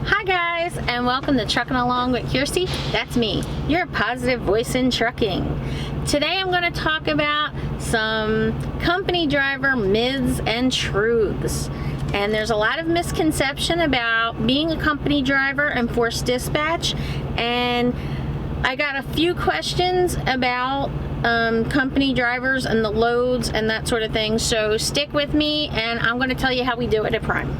Hi guys, and welcome to Trucking Along with Kirsty. That's me, your positive voice in trucking. Today I'm going to talk about some company driver myths and truths. And there's a lot of misconception about being a company driver and forced dispatch. And I got a few questions about company drivers and the loads and that sort of thing. So stick with me and I'm going to tell you how we do it at Prime.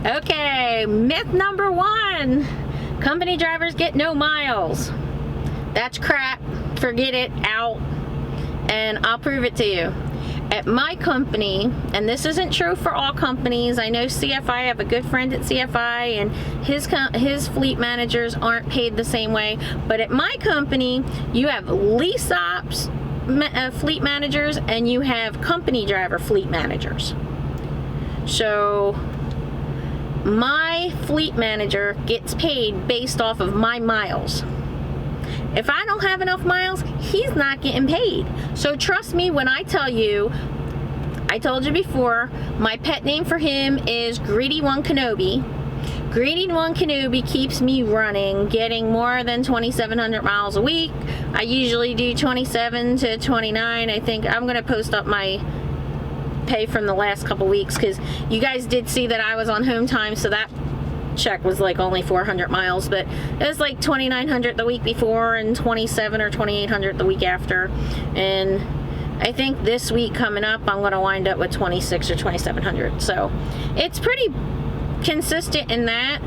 Okay, myth number one, company drivers get no miles. That's crap, forget it, out, and I'll prove it to you. At my company, and this isn't true for all companies, I know CFI, I have a good friend at CFI, and his fleet managers aren't paid the same way, but at my company, you have lease ops fleet managers, and you have company driver fleet managers. So my fleet manager gets paid based off of my miles. If I don't have enough miles, he's not getting paid. So trust me when I tell you, I told you before, my pet name for him is Greedy One Kenobi. Greedy One Kenobi keeps me running, getting more than 2,700 miles a week. I usually do 27 to 29. I think I'm gonna post up my pay from the last couple weeks because you guys did see that I was on home time, so that check was like only 400 miles, but it was like 2,900 the week before and 27 or 2,800 the week after. And I think this week coming up I'm going to wind up with 26 or 2,700, so it's pretty consistent in that.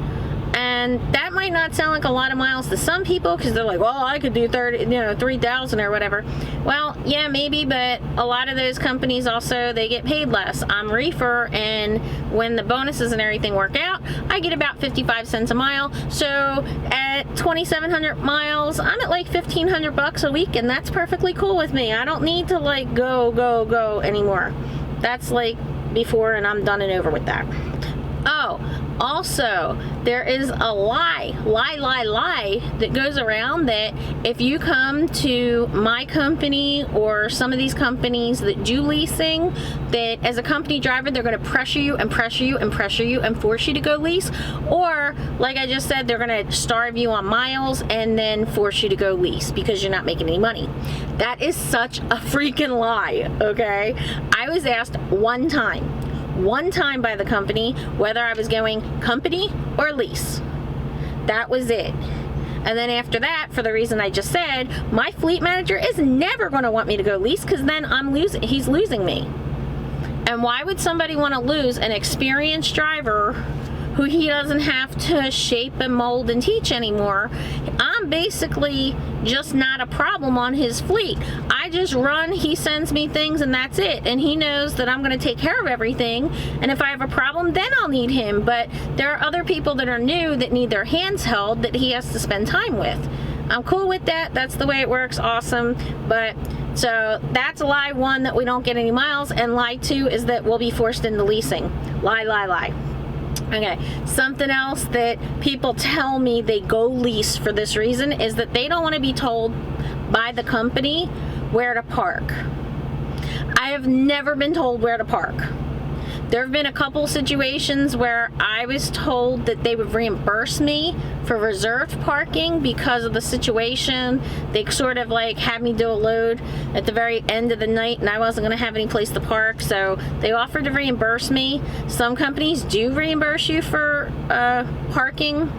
And that might not sound like a lot of miles to some people because they're like, well, I could do 3,000 or whatever. Well, yeah, maybe, but a lot of those companies also, they get paid less. I'm reefer, and when the bonuses and everything work out, I get about 55 cents a mile. So at 2,700 miles, I'm at like 1,500 bucks a week, and that's perfectly cool with me. I don't need to like go anymore. That's like before, and I'm done and over with that. Oh, also, there is a lie that goes around that if you come to my company or some of these companies that do leasing, that as a company driver, they're going to pressure you and pressure you and pressure you and force you to go lease. Or, like I just said, they're going to starve you on miles and then force you to go lease because you're not making any money. That is such a freaking lie, okay? I was asked one time by the company whether I was going company or lease. That was it. And then after that, for the reason I just said, my fleet manager is never going to want me to go lease because then he's losing me. And why would somebody want to lose an experienced driver who he doesn't have to shape and mold and teach anymore? I'm basically just not a problem on his fleet. I just run, he sends me things, and that's it. And he knows that I'm going to take care of everything. And if I have a problem, then I'll need him. But there are other people that are new that need their hands held that he has to spend time with. I'm cool with that. That's the way it works. Awesome. But so that's lie one, that we don't get any miles. And lie two is that we'll be forced into leasing. Lie. Okay, something else that people tell me they go lease for this reason is that they don't want to be told by the company where to park. I have never been told where to park. There have been a couple situations where I was told that they would reimburse me for reserved parking because of the situation. They sort of like had me do a load at the very end of the night and I wasn't going to have any place to park, so they offered to reimburse me. Some companies do reimburse you for parking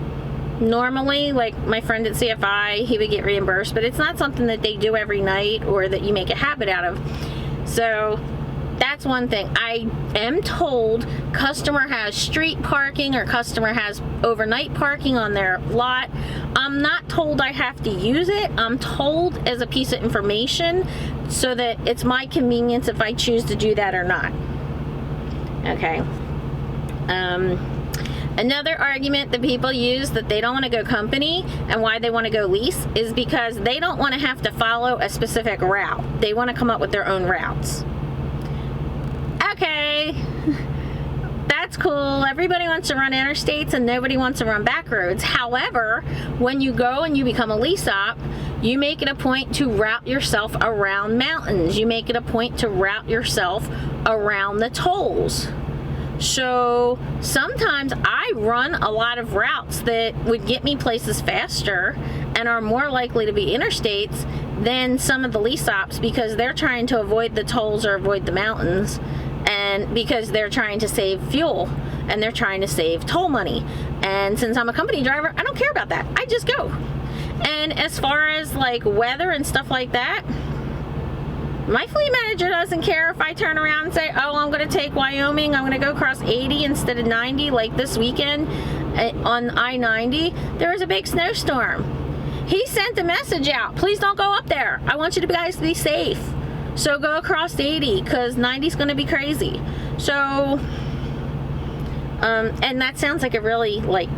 normally, like my friend at CFI, he would get reimbursed, but it's not something that they do every night or that you make a habit out of. So that's one thing. I am told customer has street parking or customer has overnight parking on their lot. I'm not told I have to use it. I'm told as a piece of information so that it's my convenience if I choose to do that or not. Okay. Another argument that people use that they don't want to go company and why they want to go lease is because they don't want to have to follow a specific route. They want to come up with their own routes. Okay, that's cool. Everybody wants to run interstates and nobody wants to run back roads. However, when you go and you become a lease op, you make it a point to route yourself around mountains. You make it a point to route yourself around the tolls. So sometimes I run a lot of routes that would get me places faster and are more likely to be interstates than some of the lease ops, because they're trying to avoid the tolls or avoid the mountains, and because they're trying to save fuel and they're trying to save toll money. And since I'm a company driver, I don't care about that. I just go. And as far as like weather and stuff like that, my fleet manager doesn't care if I turn around and say, oh, I'm going to take Wyoming, I'm going to go across 80 instead of 90, like this weekend on I-90. There was a big snowstorm. He sent a message out, please don't go up there. I want you guys to be safe. So go across 80, because 90 is going to be crazy. So, and that sounds like a really like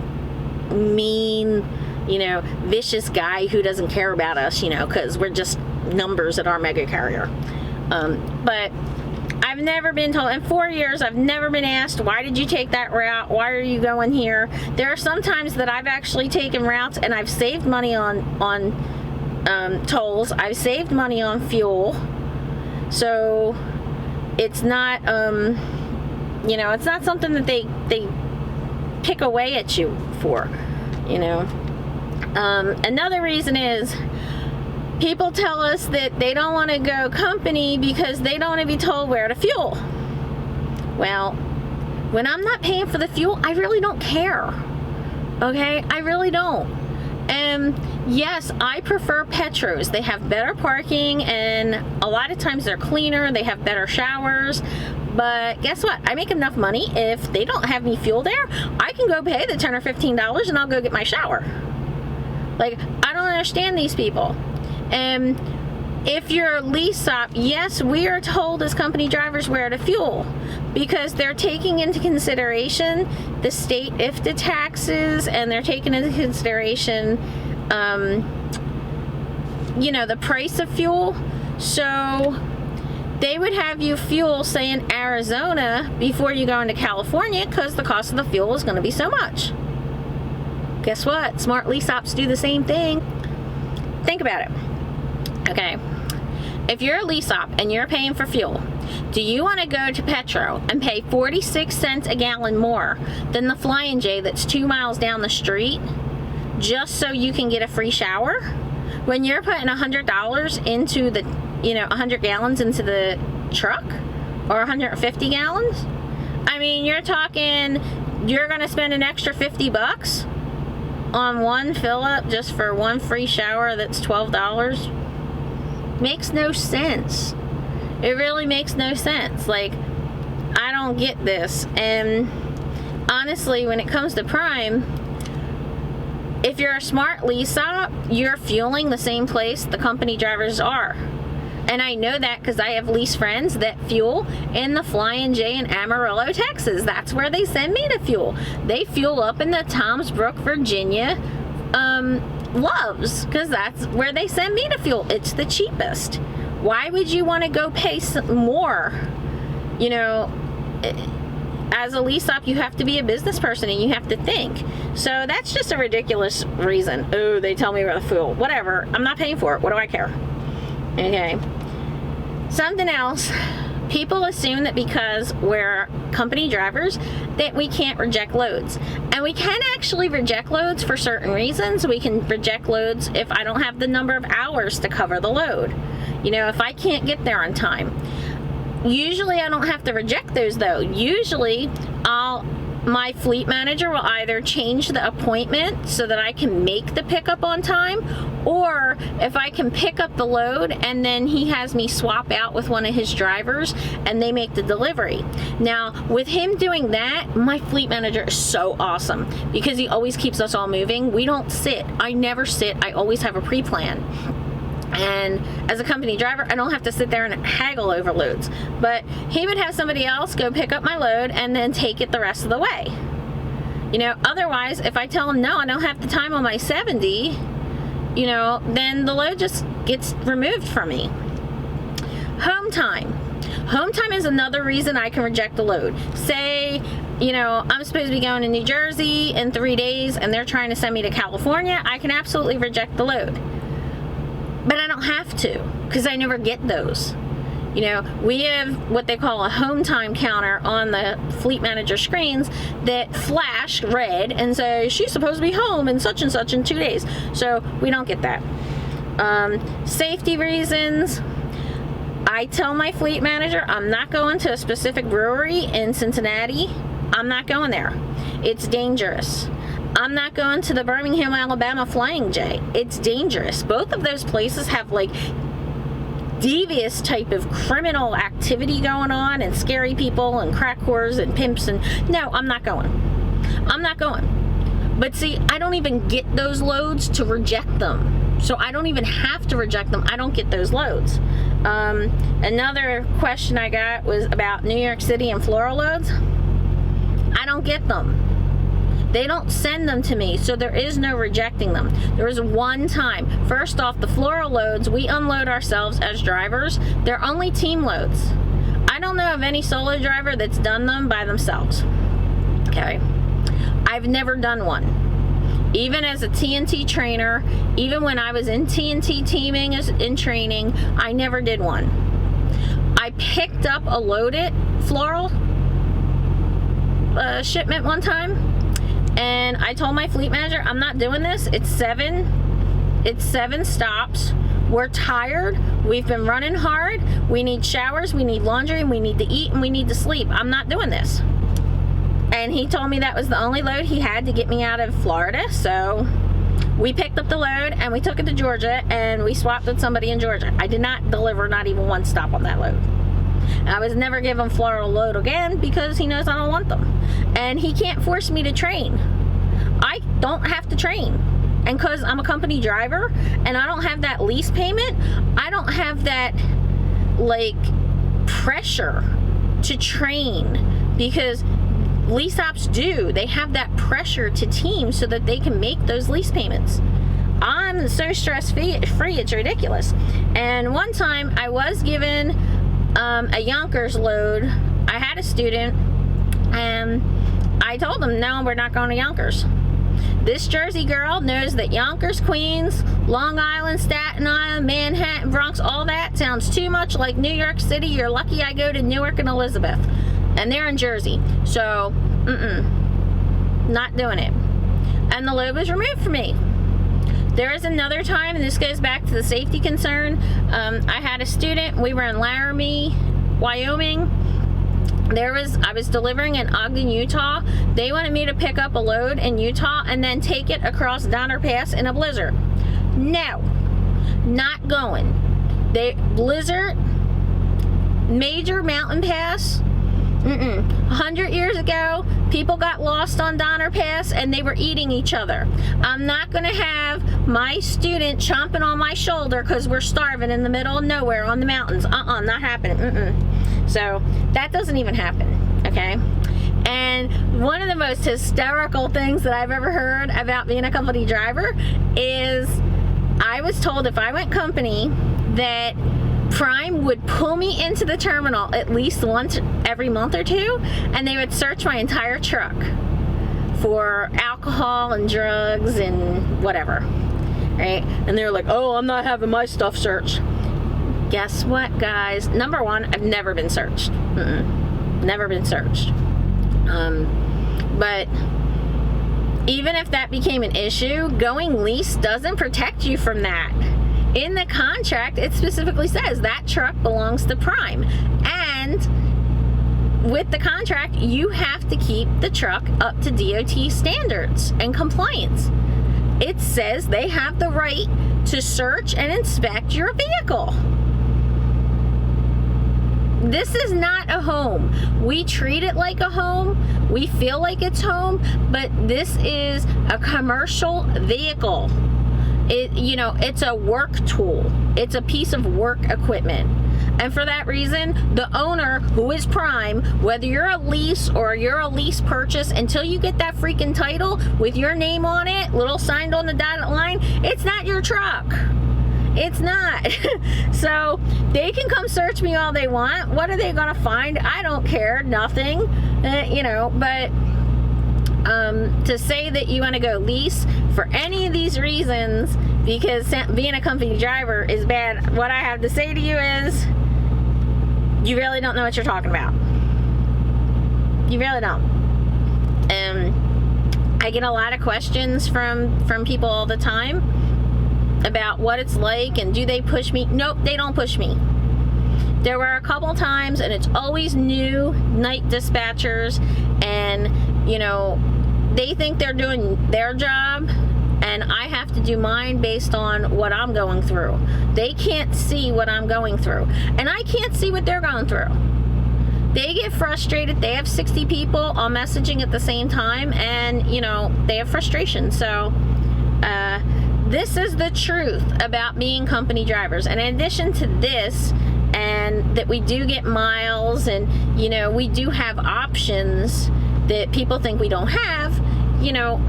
mean, you know, vicious guy who doesn't care about us, you know, because we're just numbers at our mega carrier. But I've never been told, in 4 years, I've never been asked, why did you take that route? Why are you going here? There are some times that I've actually taken routes and I've saved money on tolls. I've saved money on fuel. So it's not, you know, it's not something that they pick away at you for, you know. Another reason is, people tell us that they don't want to go company because they don't want to be told where to fuel. Well, when I'm not paying for the fuel, I really don't care. Okay? I really don't. And yes, I prefer Petros. They have better parking and a lot of times they're cleaner, they have better showers. But guess what? I make enough money. If they don't have me fuel there, I can go pay the $10 or $15 and I'll go get my shower. Like, I don't understand these people. And if you're a lease op, yes, we are told as company drivers where to fuel, because they're taking into consideration the state IFTA taxes, and they're taking into consideration, you know, the price of fuel. So they would have you fuel, say, in Arizona before you go into California, because the cost of the fuel is going to be so much. Guess what? Smart lease ops do the same thing. Think about it. Okay, if you're a lease op and you're paying for fuel, do you want to go to Petro and pay 46 cents a gallon more than the Flying J that's 2 miles down the street just so you can get a free shower? When you're putting $100 into the, you know, 100 gallons into the truck, or 150 gallons? I mean, you're talking, you're going to spend an extra 50 bucks on one fill up just for one free shower that's $12? Makes no sense. It really makes no sense. Like, I don't get this. And honestly, when it comes to Prime, if you're a smart lease op, you're fueling the same place the company drivers are. And I know that because I have lease friends that fuel in the Flying J in Amarillo, Texas. That's where they send me to fuel. They fuel up in the Toms Brook, Virginia Loves, because that's where they send me to fuel. It's the cheapest. Why would you want to go pay some more? You know, as a lease op, you have to be a business person and you have to think. So that's just a ridiculous reason. Oh, they tell me where to fuel. Whatever. I'm not paying for it. What do I care? Okay. Something else. People assume that because we're company drivers that we can't reject loads. And we can actually reject loads for certain reasons. We can reject loads if I don't have the number of hours to cover the load. You know, if I can't get there on time. Usually I don't have to reject those though. Usually my fleet manager will either change the appointment so that I can make the pickup on time, or if I can pick up the load and then he has me swap out with one of his drivers and they make the delivery. Now, with him doing that, my fleet manager is so awesome because he always keeps us all moving. We don't sit. I never sit. I always have a pre-plan. And as a company driver, I don't have to sit there and haggle over loads. But he would have somebody else go pick up my load and then take it the rest of the way. You know, otherwise, if I tell him, no, I don't have the time on my 70, you know, then the load just gets removed from me. Home time. Home time is another reason I can reject a load. Say you know, I'm supposed to be going to New Jersey in 3 days and they're trying to send me to California, I can absolutely reject the load. But I don't have to, because I never get those. You know, we have what they call a home time counter on the fleet manager screens that flash red and say she's supposed to be home in such and such in 2 days. So we don't get that. Safety reasons, I tell my fleet manager I'm not going to a specific brewery in Cincinnati. I'm not going there. It's dangerous. I'm not going to the Birmingham, Alabama Flying J. It's dangerous. Both of those places have like devious type of criminal activity going on and scary people and crack whores and pimps, and no, I'm not going. I'm not going. But see, I don't even get those loads to reject them. So I don't even have to reject them. I don't get those loads. Another question I got was about New York City and floral loads. I don't get them. They don't send them to me, so there is no rejecting them. There was one time. First off, the floral loads, we unload ourselves as drivers. They're only team loads. I don't know of any solo driver that's done them by themselves. Okay. I've never done one. Even as a TNT trainer, even when I was in TNT teaming in training, I never did one. I picked up a loaded floral shipment one time. And I told my fleet manager, I'm not doing this. It's seven stops. We're tired. We've been running hard. We need showers. We need laundry. And we need to eat. And we need to sleep. I'm not doing this. And he told me that was the only load he had to get me out of Florida. So we picked up the load and we took it to Georgia and we swapped with somebody in Georgia. I did not deliver not even one stop on that load. I was never given floral load again because he knows I don't want them. And he can't force me to train. I don't have to train. And because I'm a company driver and I don't have that lease payment, I don't have that like pressure to train, because lease ops do. They have that pressure to team so that they can make those lease payments. I'm so stress-free, it's ridiculous. And one time I was given a Yonkers load. I had a student and I told them, no, we're not going to Yonkers. This Jersey girl knows that Yonkers, Queens, Long Island, Staten Island, Manhattan, Bronx, all that sounds too much like New York City. You're lucky I go to Newark and Elizabeth. And they're in Jersey. So, not doing it. And the load was removed from me. There is another time, and this goes back to the safety concern. I had a student, we were in Laramie, Wyoming. I was delivering in Ogden, Utah. They wanted me to pick up a load in Utah and then take it across Donner Pass in a blizzard. No, not going. Blizzard, major mountain pass. 100 years ago, people got lost on Donner Pass and they were eating each other. I'm not going to have my student chomping on my shoulder because we're starving in the middle of nowhere on the mountains. Not happening. So that doesn't even happen, okay? And one of the most hysterical things that I've ever heard about being a company driver is I was told if I went company that Prime would pull me into the terminal at least once every month or two, and they would search my entire truck for alcohol and drugs and whatever, right? And they're like, oh, I'm not having my stuff searched. Guess what, guys? Number one, I've never been searched. Never been searched. But even if that became an issue, going lease doesn't protect you from that. In the contract, it specifically says that truck belongs to Prime. And with the contract, you have to keep the truck up to DOT standards and compliance. It says they have the right to search and inspect your vehicle. This is not a home. We treat it like a home. We feel like it's home, but this is a commercial vehicle. It's a work tool. It's a piece of work equipment. And for that reason, the owner, who is Prime, whether you're a lease or you're a lease purchase, until you get that freaking title with your name on it, little signed on the dotted line, it's not your truck. It's not. So they can come search me all they want. What are they gonna find? I don't care. Nothing. You know, but to say that you want to go lease for any of these reasons because being a company driver is bad, what I have to say to you is you really don't know what you're talking about. You really don't. I get a lot of questions from people all the time about what it's like and do they push me. Nope, they don't push me. There were a couple times, and it's always new night dispatchers, and you know, they think they're doing their job, and I have to do mine based on what I'm going through. They can't see what I'm going through, and I can't see what they're going through. They get frustrated. They have 60 people all messaging at the same time, and you know, they have frustration. So this is the truth about being company drivers. And in addition to this, and that we do get miles, and you know, we do have options that people think we don't have. You know,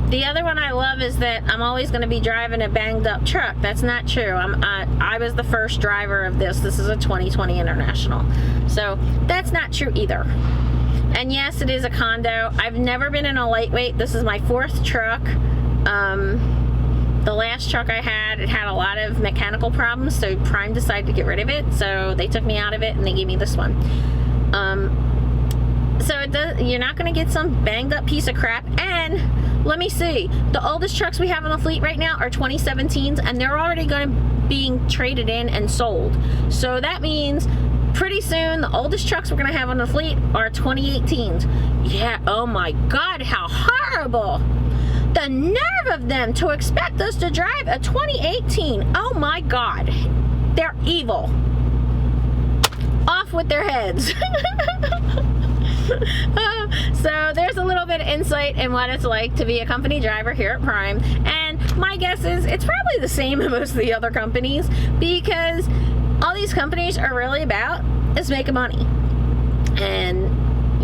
the other one I love is that I'm always going to be driving a banged up truck. That's not true. I was the first driver of this. This is a 2020 International. So that's not true either. And yes, it is a condo. I've never been in a lightweight. This is my 4th truck. The last truck I had, it had a lot of mechanical problems, so Prime decided to get rid of it. So they took me out of it and they gave me this one. So it does, you're not going to get some banged up piece of crap. And let me see, the oldest trucks we have in the fleet right now are 2017s, and they're already going to be traded in and sold. So that means pretty soon the oldest trucks we're going to have on the fleet are 2018s. Yeah, oh my God, how horrible. The nerve of them to expect us to drive a 2018. Oh my God, they're evil. Off with their heads. So there's a little bit of insight in what it's like to be a company driver here at Prime, and my guess is it's probably the same in most of the other companies, because all these companies are really about is making money. And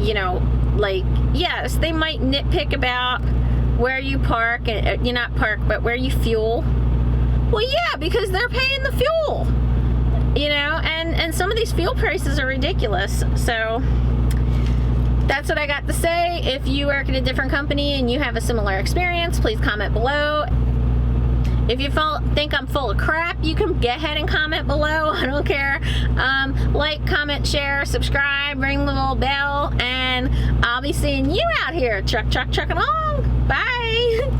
you know, like, yes, they might nitpick about where you park, and you not park, but where you fuel. Well, yeah, because they're paying the fuel, you know, and some of these fuel prices are ridiculous. So that's what I got to say. If you work at a different company and you have a similar experience, please comment below. If you think I'm full of crap, you can go ahead and comment below. I don't care. Like, comment, share, subscribe, ring the little bell, and I'll be seeing you out here trucking along. Bye.